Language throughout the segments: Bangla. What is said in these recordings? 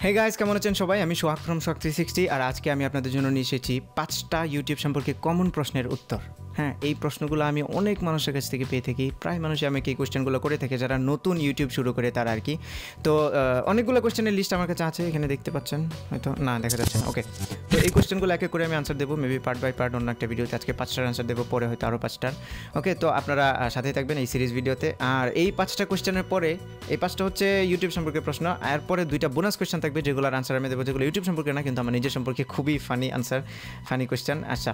হে গাইস, কেমন আছেন সবাই? আমি সোহাগ ফ্রম সোহাগ 360 আর আজকে আমি আপনাদের জন্য নিয়ে এসেছি 5টা ইউটিউব সম্পর্কে কমন প্রশ্নের উত্তর। হ্যাঁ, এই প্রশ্নগুলো আমি অনেক মানুষের কাছ থেকে পেয়ে থাকি। প্রায় মানুষই আমাকে এই কোয়েশ্চেনগুলো করে থাকে যারা নতুন ইউটিউব শুরু করে তারা আর কি। তো অনেকগুলো কোয়েশ্চেনের লিস্ট আমার কাছে আছে, এখানে দেখতে পাচ্ছেন, হয়তো না দেখা যাচ্ছে না। ওকে, তো এই কোয়েশ্চেনগুলো এক এক করে আমি আনসার দেবো, মেবি পার্ট বাই পার্ট অন্য একটা ভিডিওতে। আজকে 5টার আনসার দেবো, পরে হয়তো আরও 5টার। ওকে, তো আপনারা সাথেই থাকবেন এই সিরিজ ভিডিওতে। আর এই 5টা কোয়েশ্চেনের পরে, এই 5টা হচ্ছে ইউটিউব সম্পর্কে প্রশ্ন, এরপরে 2টা বোনাস কোয়েশ্চেন থাকবে যেগুলোর আনসার আমি দেবো, যেগুলো ইউটিউব সম্পর্কে না কিন্তু আমার নিজের সম্পর্কে, খুবই ফানি আনসার, ফানি কোয়েশ্চেন। আচ্ছা,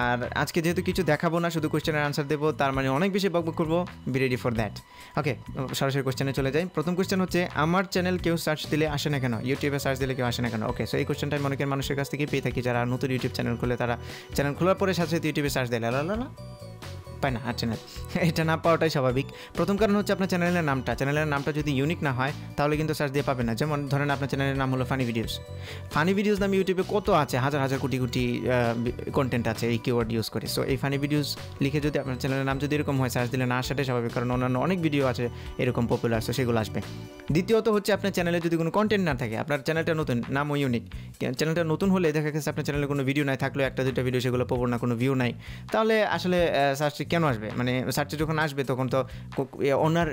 আর আজকে যেহেতু কিছু দেখাবো না, শুধু কোয়েশ্চেনের আনসার দেবো, তার মানে অনেক বেশি বকবক করবো। Be ready for that. Okay, সরাসরি কোয়েশ্চেনে চলে যাই। প্রথম কোয়েশ্চেন হচ্ছে, আমার চ্যানেল কেউ সার্চ দিলে আসে না কেন? ইউটিউবে সার্চ দিলে কেউ আসে না কেন? ওকে, সো এই কোয়েশ্চেনটা আমি অনেকের মানুষের কাছ থেকে পেয়ে থাকি যারা নতুন ইউটিউব চ্যানেল খুলে, তারা চ্যানেল খোলার পরে সাথে সাথে ইউটিউবে সার্চ দেয়, লা পায় না আর চ্যানেল। এটা না পাওয়াটাই স্বাভাবিক। প্রথম কারণ হচ্ছে আপনার চ্যানেলের নামটা যদি ইউনিক না হয় তাহলে কিন্তু সার্চ দিয়ে পাবেন না। যেমন ধরেন আপনার চ্যানেলের নাম হলো ফানি ভিডিওস নামে ইউটিউবে কত আছে, হাজার হাজার কোটি কোটি কন্টেন্ট আছে এই কিওয়ার্ড ইউজ করে। সো এই ফানি ভিডিওস লিখে যদি আপনার চ্যানেলের নাম যদি এরকম হয়, সার্চ দিলে না আসাটাই স্বাভাবিক, কারণ অন্যান্য অনেক ভিডিও আছে এরকম পপুলার, সো সেগুলো আসবে। দ্বিতীয়ত হচ্ছে আপনার চ্যানেলে যদি কোনো কন্টেন্ট না থাকে, আপনার চ্যানেলটা নতুন, নামও ইউনিক, চ্যানেলটা নতুন হলে দেখা গেছে আপনার চ্যানেলে কোনো ভিডিও নাই, থাকলেও একটা দুটো ভিডিও, সেগুলো পপুলার না, কোনো ভিউ নাই, তাহলে আসলে সার্চ কেন আসবে? মানে সার্চে যখন আসবে তখন তো ওনার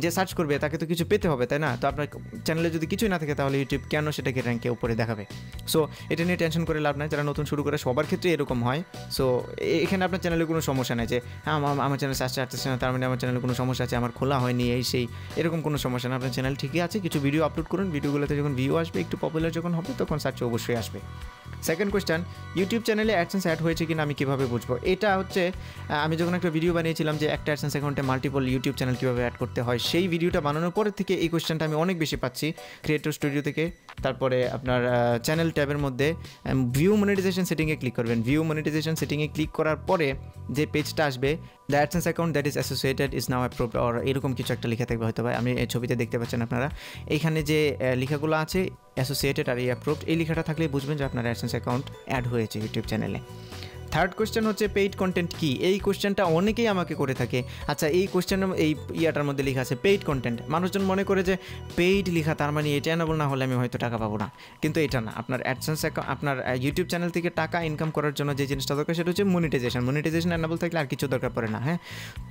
যে সার্চ করবে তাকে তো কিছু পেতে হবে, তাই না? তো আপনার চ্যানেলে যদি কিছুই না থাকে তাহলে ইউটিউব কেন সেটাকে র্যাঙ্কে উপরে দেখাবে? সো এটা নিয়ে টেনশন করে লাভ নাই, যারা নতুন শুরু করে সবার ক্ষেত্রে এরকম হয়। সো এখানে আপনার চ্যানেলে কোনো সমস্যা নেই যে হ্যাঁ আমার চ্যানেল সার্চ আসতেছে না, তার মানে আমার চ্যানেলে কোনো সমস্যা আছে, আমার খোলা হয়নি, এই সেই এরকম কোনো সমস্যা না। আপনার চ্যানেল ঠিকই আছে, কিছু ভিডিও আপলোড করুন, ভিডিওগুলোতে যখন ভিউ আসবে, একটু পপুলার যখন হবে, তখন সার্চে অবশ্যই আসবে। সেকেন্ড কোয়েশ্চেন, ইউটিউব চ্যানেলে অ্যাডসেন্স অ্যাড হয়েছে কিনা আমি কীভাবে বুঝবো? এটা হচ্ছে আমি যখন একটা ভিডিও বানিয়েছিলাম যে একটা অ্যাডসেন্স অ্যাকাউন্টে মাল্টিপল ইউটিউব চ্যানেল কীভাবে অ্যাড করতে হয়, সেই ভিডিওটা বানানোর পরের থেকে এই কোয়েশ্চেনটা আমি অনেক বেশি পাচ্ছি ক্রিয়েটর স্টুডিও থেকে। তারপরে আপনার চ্যানেল ট্যাবের মধ্যে ভিউ মনিটাইজেশন সেটিংয়ে ক্লিক করবেন। ভিউ মনিটাইজেশন সেটিংয়ে ক্লিক করার পরে যে পেজটা আসবে, the AdSense account that is associated is now approved, or এরকম কিছু একটা লেখা থাকবে হয়তো, আমি এই ছবিতে দেখতে পাচ্ছেন আপনারা। এইখানে যে লেখাগুলো আছে অ্যাসোসিয়েটেড আর অ্যাপ্রুভড, এই লেখাটা থাকলে বুঝবেন যে আপনার অ্যাডসেন্স অ্যাকাউন্ট অ্যাড হয়েছে ইউটিউব চ্যানেলে। থার্ড কোয়েশ্চেন হচ্ছে, পেইড কন্টেন্ট কি? এই কোয়েশ্চেনটা অনেকেই আমাকে করে থাকে। আচ্ছা, এই কোয়েশ্চেনের এই ইয়াটার মধ্যে লেখা আছে পেইড কন্টেন্ট, মানুষজন মনে করে যে পেইড লেখা তার মানে এটা এনেবল না হলে আমি হয়তো টাকা পাবো না, কিন্তু এটা না। আপনার অ্যাডসেন্স অ্যাকাউন্ট, আপনার ইউটিউব চ্যানেল থেকে টাকা ইনকাম করার জন্য যে জিনিসটা দরকার সেটা হচ্ছে মনিটাইজেশন এনেবল থাকলে আর কিছু দরকার পড়ে না। হ্যাঁ,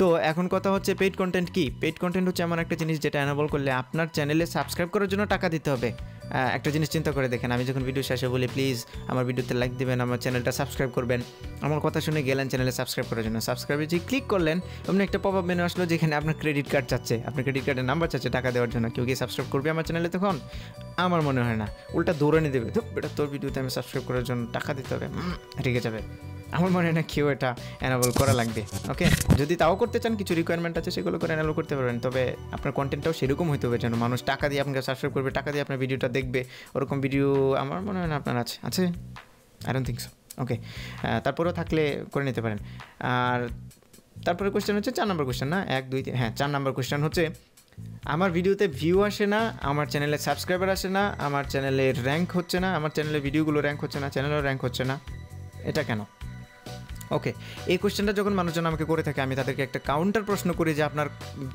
তো এখন কথা হচ্ছে পেইড কন্টেন্ট কি? পেইড কন্টেন্ট হচ্ছে এমন একটা জিনিস যেটা এনেবল করলে আপনার চ্যানেলে সাবস্ক্রাইব করার জন্য টাকা দিতে হবে। একটা জিনিস চিন্তা করে দেখেন, আমি যখন ভিডিও শেষে বলি প্লিজ আমার ভিডিওতে লাইক দেবেন, আমার চ্যানেলটা সাবস্ক্রাইব করবেন, আমার কথা শুনে গেলেন চ্যানেলে সাবস্ক্রাইব করার জন্য, সাবস্ক্রাইবে যে ক্লিক করলেন, এমনি একটা পপ আপ মেনু আসলো যেখানে আপনার ক্রেডিট কার্ড চাচ্ছে, আপনার ক্রেডিট কার্ডের নাম্বার চাচ্ছে টাকা দেওয়ার জন্য। কেউ কি সাবস্ক্রাইব করবে আমার চ্যানেলে? তখন আমার মনে হয় না, উল্টা দৌড়ানি দেবে, এটা তোর ভিডিওতে আমি সাবস্ক্রাইব করার জন্য টাকা দিতে হবে, রেগে যাবে। আমার মনে হয় না কেউ এটা এনাবল করা লাগবে। ওকে, যদি তাও করতে চান, কিছু রিকোয়ারমেন্ট আছে, সেগুলো করে এনাবল করতে পারবেন, তবে আপনার কন্টেন্টটাও সেরকম হইতে হবে যেন মানুষ টাকা দিয়ে আপনাকে সাবস্ক্রাইব করবে, টাকা দিয়ে আপনার ভিডিওটা দেখবে। ওরকম ভিডিও আমার মনে হয় না আপনার আছে। I don't think so. Okay, তারপরেও থাকলে করে নিতে পারেন। আর তারপরে কোয়েশ্চেন হচ্ছে 4 নম্বর কোয়েশ্চেন, না 1 2 3, হ্যাঁ 4 নম্বর কোয়েশ্চেন হচ্ছে, আমার ভিডিওতে ভিউ আসে না, আমার চ্যানেলে সাবস্ক্রাইবার আসে না, আমার চ্যানেলে র্যাঙ্ক হচ্ছে না, আমার চ্যানেলে ভিডিওগুলো র্যাঙ্ক হচ্ছে না, চ্যানেলও র্যাঙ্ক হচ্ছে না, এটা কেন? ওকে, এই কোয়েশ্চেনটা যখন মানুষজন আমাকে করে থাকে, আমি তাদেরকে একটা কাউন্টার প্রশ্ন করি যে আপনার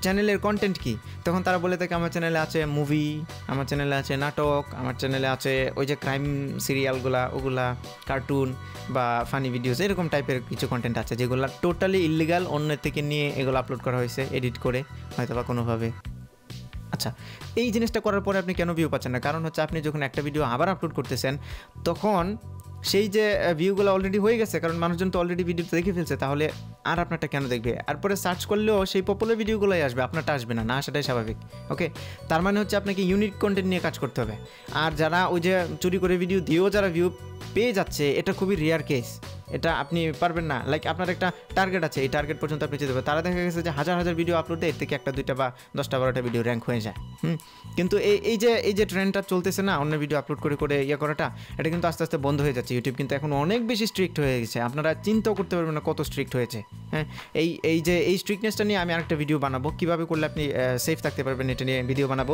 চ্যানেলের কন্টেন্ট কি? তখন তারা বলে থাকে আমার চ্যানেলে আছে মুভি, আমার চ্যানেলে আছে নাটক, আমার চ্যানেলে আছে ওই যে ক্রাইম সিরিয়ালগুলা, ওগুলা, কার্টুন বা ফানি ভিডিওস, এরকম টাইপের কিছু কন্টেন্ট আছে যেগুলো টোটালি ইলিগাল, অন্যের থেকে নিয়ে এগুলো আপলোড করা হয়েছে এডিট করে হয়তো বা কোনোভাবে। আচ্ছা, এই জিনিসটা করার পরে আপনি কেন ভিউ পাচ্ছেন না? কারণ হচ্ছে আপনি যখন একটা ভিডিও আবার আপলোড করতেছেন, তখন সেই যে ভিউগুলো অলরেডি হয়ে গেছে, কারণ মানুষজন তো অলরেডি ভিডিওটা দেখে ফেলছে, তাহলে আর আপনারটা কেন দেখবে? এরপরে সার্চ করলেও সেই পপুলার ভিডিওগুলোই আসবে, আপনারটা আসবে না, সেটাই স্বাভাবিক। ওকে, তার মানে হচ্ছে আপনাকে ইউনিক কন্টেন্ট নিয়ে কাজ করতে হবে। আর যারা ওই যে চুরি করে ভিডিও দিয়েও যারা ভিউ পেয়ে যাচ্ছে, এটা খুবই রেয়ার কেস, এটা আপনি পারবেন না। লাইক আপনার একটা টার্গেট আছে, এই টার্গেট পর্যন্ত আপনি যেতে পারবেন। তারা দেখা গেছে যে হাজার হাজার ভিডিও আপলোড দেয়, এর থেকে 1 2 বা 10 12টা ভিডিও র্যাঙ্ক হয়ে যায়। কিন্তু এই যে ট্রেন্ডটা চলতেছে না, অন্য ভিডিও আপলোড করে করে করাটা, এটা কিন্তু আস্তে আস্তে বন্ধ হয়ে যাচ্ছে। ইউটিউব কিন্তু এখন অনেক বেশি স্ট্রিক্ট হয়ে গেছে, আপনারা চিন্তাও করতে পারবেন না কত স্ট্রিক্ট হয়েছে। হ্যাঁ, এই স্ট্রিকনেসটা নিয়ে আমি আরেকটা ভিডিও বানাবো, কীভাবে করলে আপনি সেফ থাকতে পারবেন এটা নিয়ে ভিডিও বানাবো।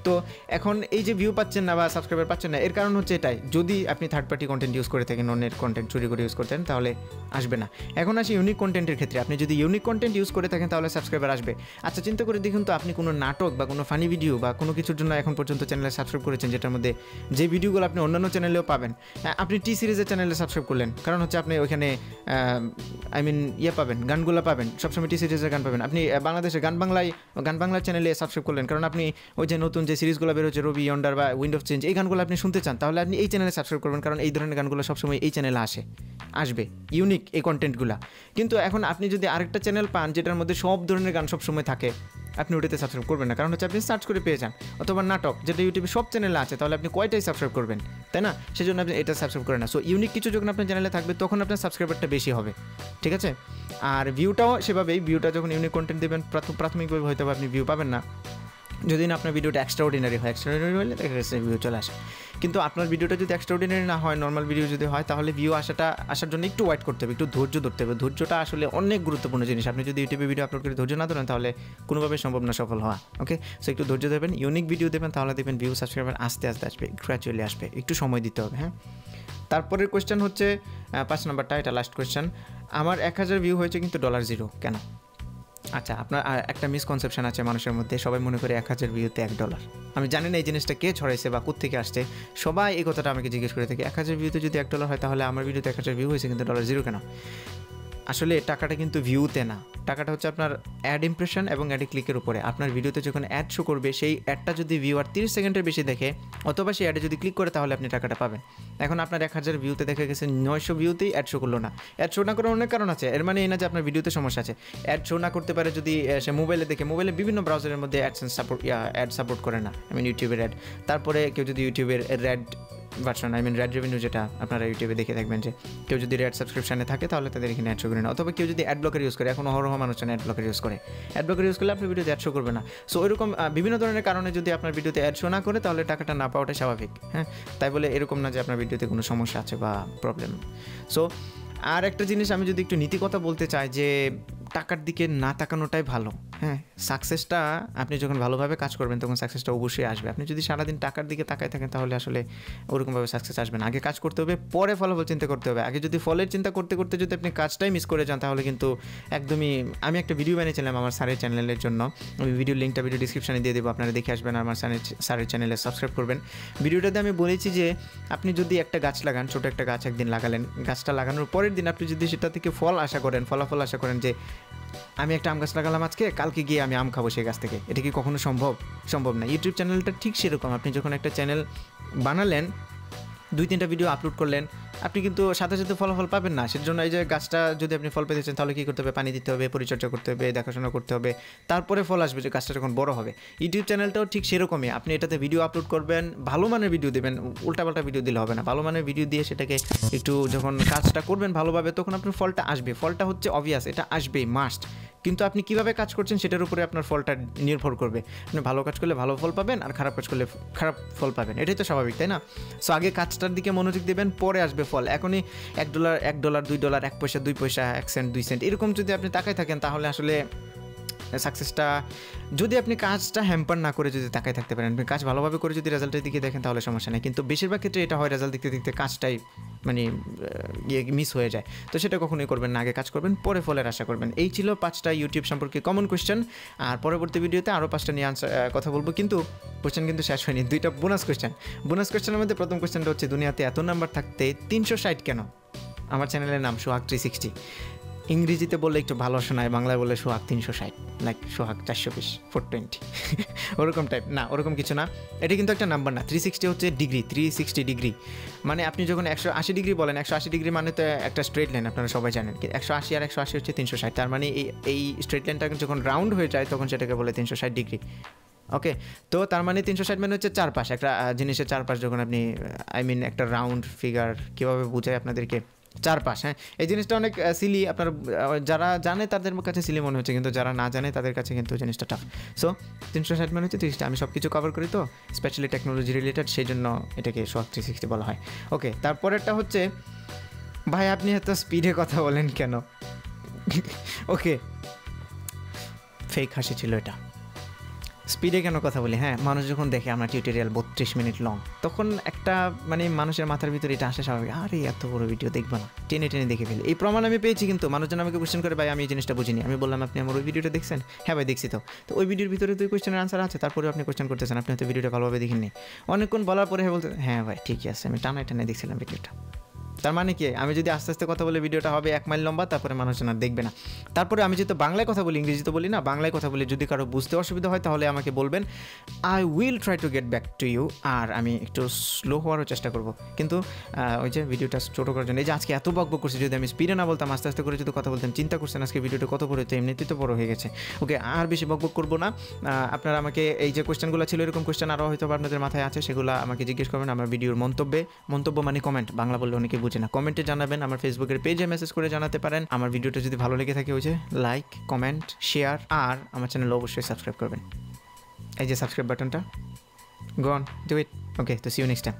তো এখন এই যে ভিউ পাচ্ছেন না বা সাবস্ক্রাইবার পাচ্ছেন না, এর কারণ হচ্ছে এটাই, যদি আপনি থার্ড পার্টি কন্টেন্ট ইউজ করে থাকেন, অন্যের কন্টেন্ট চুরি করে ইউজ করতেন, তাহলে আসবে না। এখন আসি ইউনিক কন্টেন্টের ক্ষেত্রে, আপনি যদি ইউনিক কন্টেন্ট ইউজ করে থাকেন তাহলে সাবস্ক্রাইবার আসবে। আচ্ছা, চিন্তা করে দেখুন তো, আপনি কোনো নাটক বা কোনো ফানি ভিডিও বা কোনো কিছুর জন্য এখন পর্যন্ত চ্যানেলে সাবস্ক্রাইব করেছেন, যেটার মধ্যে যে ভিডিওগুলো আপনি অন্যান্য চ্যানেলেও পাবেন। আপনি টি সিরিজের চ্যানেলে সাবস্ক্রাইব করলেন, কারণ হচ্ছে আপনি ওইখানে পাবেন, গানগুলো পাবেন, সবসময় টি সিরিজের গান পাবেন। আপনি বাংলাদেশে গান বাংলার চ্যানেলে সাবস্ক্রাইব করলেন, কারণ আপনি ওই যে নতুন যে সিরিজগুলো বেরোচ্ছে, রবি ইয়ন্ডার বা উইন্ড অফ চেঞ্জ, এই গানগুলো আপনি শুনতে চান, তাহলে আপনি এই চ্যানেলে সাবস্ক্রাইব করবেন, কারণ এই ধরনের গানগুলো সবসময় এই চ্যানেলে আসবে ইউনিক এই কন্টেন্টগুলো। কিন্তু এখন আপনি যদি আরেকটা চ্যানেল পান যেটার মধ্যে সব ধরনের গান সবসময় থাকে, আপনি ওটাতে সাবস্ক্রাইব করবেন না, কারণ হচ্ছে আপনি সার্চ করে পেয়ে যান। অথবা নাটক, যেটা ইউটিউবে সব চ্যানেলে আছে, তাহলে আপনি কয়টাই সাবস্ক্রাইব করবেন, তাই না? সেই জন্য আপনি এটা সাবস্ক্রাইব করেন না। সো ইউনিক কিছু যখন আপনার চ্যানেলে থাকবে, তখন আপনার সাবস্ক্রাইবারটা বেশি হবে, ঠিক আছে? আর ভিউটাও সেভাবেই, ভিউটা যখন ইউনিক কন্টেন্ট দেবেন, প্রাথমিকভাবে হয়তো আপনি ভিউ পাবেন না, যদি না আপনার ভিডিওটা এক্সট্রাঅর্ডিনারি হয়। এক্সট্রাঅর্ডিনারি হলে দেখা গেছে ভিউ চলে আসে। কিন্তু আপনার ভিডিওটা যদি এক্সট্রাঅর্ডিনারি না হয়, নর্মাল ভিডিও যদি হয়, তাহলে ভিউ আসার জন্য একটু ওয়েট করতে হবে, একটু ধৈর্য ধরতে হবে। ধৈর্যটা আসলে অনেক গুরুত্বপূর্ণ জিনিস। আপনি যদি ইউটিউবে ভিডিও আপলোড করে ধৈর্য না ধরেন, তাহলে কোনোভাবে সম্ভব না সফল হওয়া। ওকে, সো একটু ধৈর্য দেবেন, ইউনিক ভিডিও দেবেন, তাহলে দেখবেন ভিউ সাবস্ক্রাইবার আস্তে আস্তে আসবে, গ্র্যাজুয়ালি আসবে, একটু সময় দিতে হবে। হ্যাঁ, তারপরের কোয়েশ্চেন হচ্ছে 5 নম্বরটা, এটা লাস্ট কোয়েশ্চেন। আমার 1000 ভিউ হয়েছে কিন্তু $0 কেন? আচ্ছা, আপনার একটা মিসকনসেপশন আছে মানুষের মধ্যে, সবাই মনে করে 1000 ভিউতে $1। আমি জানি না এই জিনিসটা কে ছড়াইছে বা কোত্থেকে আসছে, সবাই এই কথাটা আমাকে জিজ্ঞেস করে থাকে, 1000 ভিউতে যদি $1 হয়, তাহলে আমার ভিডিওতে 1000 ভিউ হয়েছে কিন্তু $0 কেন? আসলে টাকাটা কিন্তু ভিউতে না, টাকাটা হচ্ছে আপনার অ্যাড ইমপ্রেশন এবং অ্যাড ক্লিকের উপরে। আপনার ভিডিওতে যখন অ্যাড শো করবে, সেই অ্যাডটা যদি ভিউয়ার 30 সেকেন্ডের বেশি দেখে, অথবা সেই অ্যাডে যদি ক্লিক করে, তাহলে আপনি টাকাটা পাবেন। এখন আপনার 1000 ভিউতে দেখা গেছে 900 ভিউতেই অ্যাড শো করলো না। অ্যাড শো না করার অনেক কারণ আছে, এর মানে এই না যে আপনার ভিডিওতে সমস্যা আছে। অ্যাড শো না করতে পারে যদি সে মোবাইলে দেখে, মোবাইলে বিভিন্ন ব্রাউজারের মধ্যে অ্যাডসেন্স অ্যাড সাপোর্ট করে না, ইউটিউবের অ্যাড। তারপরে কেউ যদি ইউটিউবের র্যাড ভার্সন, র্যাড রেভিনিউ, যেটা আপনারা ইউটিউবে দেখে থাকবেন, যে কেউ যদি র্যাড সাবস্ক্রিপশানে থাকে, তাহলে তাদের এখানে অ্যাড শো করে না। অথবা কেউ যদি অ্যাড ব্লকার ইউজ করে, এখন অহরহ মানুষ অ্যাড ব্লকার ইউজ করে, অ্যাড ব্লকার ইউজ করলে আপনার ভিডিওতে অ্যাড শো করবে না। সো এরকম বিভিন্ন ধরনের কারণে যদি আপনার ভিডিওতে অ্যাড শো না করে, তাহলে টাকাটা না পাওয়াটা স্বাভাবিক। হ্যাঁ, তাই বলে এরকম না যে আপনার ভিডিওতে কোনো সমস্যা আছে বা প্রবলেম। সো আর একটা জিনিস আমি যদি একটু নীতি কথা বলতে চাই, যে টাকার দিকে না তাকানোটাই ভালো। হ্যাঁ, সাকসেসটা আপনি যখন ভালোভাবে কাজ করবেন, তখন সাকসেসটা অবশ্যই আসবে। আপনি যদি সারাদিন টাকার দিকে তাকায় থাকেন, তাহলে আসলে ওরকমভাবে সাকসেস আসবে না। আগে কাজ করতে হবে, পরে ফলাফল চিন্তা করতে হবে। আগে যদি ফলের চিন্তা করতে করতে যদি আপনি কাজটাই মিস করে যান, তাহলে কিন্তু একদমই। আমি একটা ভিডিও বানিয়েছিলাম আমার স্যারের চ্যানেলের জন্য, আমি ভিডিও লিঙ্কটা ভিডিও ডিসক্রিপশানে দিয়ে দেবো, আপনারা দেখে আসবেন, আমার স্যারের চ্যানেলে সাবস্ক্রাইব করবেন। ভিডিওটাতে আমি বলেছি যে আপনি যদি একটা গাছ লাগান, ছোটো একটা গাছ একদিন লাগালেন, গাছটা লাগানোর পরের দিন আপনি যদি সেটা থেকে ফলাফল আশা করেন, যে আমি একটা আম গাছ লাগালাম আজকে, কালকে গিয়ে আমি আম খাবো সেই গাছ থেকে, এটা কি কখনো সম্ভব না। ইউটিউব চ্যানেলটা ঠিক সেরকম, আপনি যখন একটা চ্যানেল বানালেন, 2-3টা ভিডিও আপলোড করলেন, আপনি কিন্তু সাথে সাথে ফলাফল পাবেন না। সেজন্য এই যে গাছটা যদি আপনি ফল পেতে চান, তাহলে কী করতে হবে? পানি দিতে হবে, পরিচর্যা করতে হবে, দেখাশোনা করতে হবে, তারপরে ফল আসবে, যে গাছটা যখন বড় হবে। ইউটিউব চ্যানেলটাও ঠিক সেরকমই, আপনি এটাতে ভিডিও আপলোড করবেন, ভালো মানের ভিডিও দেবেন, উল্টাপাল্টা ভিডিও দিলে হবে না। ভালো মানের ভিডিও দিয়ে সেটাকে একটু যখন কাজটা করবেন ভালোভাবে, তখন আপনার ফলটা আসবে। ফলটা হচ্ছে অবভিয়াস, এটা আসবেই, মাস্ট। কিন্তু আপনি কীভাবে কাজ করছেন সেটার উপরে আপনার ফলটা নির্ভর করবে। আপনি ভালো কাজ করলে ভালো ফল পাবেন, আর খারাপ কাজ করলে খারাপ ফল পাবেন, এটাই তো স্বাভাবিক, তাই না? সো আগে কাজটার দিকে মনোযোগ দেবেন, পরে আসবে ফল। এখনই $1, $2, 1 পয়সা, 2 পয়সা, 1 সেন্ট, 2 সেন্ট, এরকম যদি আপনি তাকায় থাকেন, তাহলে আসলে সাকসেসটা, যদি আপনি কাজটা হ্যাম্পার না করে যদি তাকায় থাকতে পারেন, আপনি কাজ ভালোভাবে করে যদি রেজাল্টের দিকে দেখেন, তাহলে সমস্যা নেই। কিন্তু বেশিরভাগ ক্ষেত্রে এটা হয়, রেজাল্ট দেখতে দেখতে কাজটাই মিস হয়ে যায়। তো সেটা কখনোই করবেন না, আগে কাজ করবেন, পরে ফলের আশা করবেন। এই ছিল 5টা ইউটিউব সম্পর্কে কমন কোয়েশ্চেন। আর পরবর্তী ভিডিওতে আরও 5টা নিয়ে কথা বলবো, কিন্তু কোয়েশ্চেন কিন্তু শেষ হয়নি। 2টা বোনাস কোয়েশ্চেনের মধ্যে প্রথম কোয়েশ্চেনটা হচ্ছে, দুনিয়াতে এত নাম্বার থাকতে 360 কেন? আমার চ্যানেলের নাম সোহাগ 360। ইংরেজিতে বললে একটু ভালো শোনায়, বাংলায় বললে সোহাগ 360, লাইক সোহাগ 420, 420 ওরকম টাইপ না, ওরকম কিছু না। এটা কিন্তু একটা নাম্বার না। 360 হচ্ছে ডিগ্রি, 360 ডিগ্রি মানে আপনি যখন 180 ডিগ্রি বলেন, 180 ডিগ্রি মানে তো একটা স্ট্রেট লাইন, আপনারা সবাই জানেন। 180 আর 180 হচ্ছে 360, তার মানে এই স্ট্রেট লাইনটা যখন রাউন্ড হয়ে যায়, তখন সেটাকে বলে 360 ডিগ্রি। ওকে, তো তার মানে 360 মানে হচ্ছে চারপাশ, একটা জিনিসের চারপাশ। যখন আপনি একটা রাউন্ড ফিগার কীভাবে বোঝায় আপনাদেরকে, চারপাশ। হ্যাঁ, এই জিনিসটা অনেক সিলি, আপনার যারা জানে তাদের কাছে সিলি মনে হচ্ছে, কিন্তু যারা না জানে তাদের কাছে কিন্তু জিনিসটা টাফ। সো 360 মানে হচ্ছে 30টা। আমি সব কিছু কভার করি তো, স্পেশালি টেকনোলজি রিলেটেড, সেই জন্য এটাকে সোহাগ 360 বলা হয়। ওকে, তারপরেরটা হচ্ছে, ভাই আপনি এত স্পিডে কথা বলেন কেন? ওকে, ফেক হাসি ছিল এটা। স্পিডে কেন কথা বলি, হ্যাঁ, মানুষ যখন দেখে আমরা টিউটোরিয়াল 32 মিনিট লং, তখন একটা মানে মানুষের মাথার ভিতরে এটা আসে স্বাভাবিক, আরে এত বড় ভিডিও দেখবো না, টেনে টেনে দেখে ফেলে। এই প্রমাণ আমি পেয়েছি, কিন্তু মানুষজন আমাকে কোয়েশ্চেন করে, ভাই আমি এই জিনিসটা বুঝিনি। আমি বললাম, আপনি আমার ওই ভিডিওটা দেখছেন? হ্যাঁ ভাই দেখছি। তো ওই ভিডিওর ভিতরে তো কোয়েশ্চেনের আনসার আছে, তারপরেও আপনি কোয়েশ্চেন করতেছেন, আপনি হয়তো ভিডিওটা ভালোভাবে দেখেননি। অনেকক্ষণ বলার পরে বলতে, হ্যাঁ ভাই ঠিকই আছে, আমি টানায় টানায় দেখছিলাম ভিডিওটা। তার মানে কি, আমি যদি আস্তে আস্তে কথা বলে ভিডিওটা হবে 1 মাইল লম্বা, তারপরে মানুষজন আর দেখবে না। তারপরে আমি যেহেতু বাংলায় কথা বলি, ইংরেজি তো বলি না, বাংলায় কথা বলি, যদি কারো বুঝতে অসুবিধা হয় তাহলে আমাকে বলবেন, I will try to get back to you. আর আমি একটু স্লো হওয়ারও চেষ্টা করব, কিন্তু ওই যে ভিডিওটা ছোটো করার জন্য। এই যে আজকে এত বকবক করছি, যদি আমি স্পিডে না বলতাম, আস্তে আস্তে করে যদি কথা বলতাম, চিন্তা করছেন আজকে ভিডিওটা কত বড় হতো, এমনিতেই তো বড় হয়ে গেছে। ওকে, আর বেশি বকবক করবো না। আপনারা আমাকে এই যে কোয়েশ্চেনগুলো ছিল, এরকম কোয়েশ্চেন আরও হয়তো আপনাদের মাথায় আছে, সেগুলো আমাকে জিজ্ঞেস করবেন আমার ভিডিওর মন্তব্য মানে কমেন্ট, বাংলা বললে অনেকে বুঝে না, কমেন্টে জানাবেন, আমার ফেসবুকের পেজে মেসেজ করে জানাতে পারেন। আমার ভিডিওটা যদি ভালো লেগে থাকে, ওই যে লাইক, কমেন্ট, শেয়ার, আর আমার চ্যানেল অবশ্যই সাবস্ক্রাইব করবেন। এই যে সাবস্ক্রাইব বাটনটা, গো অন, ডু ইট। ওকে, তো সি ইউ নেক্সট টাইম।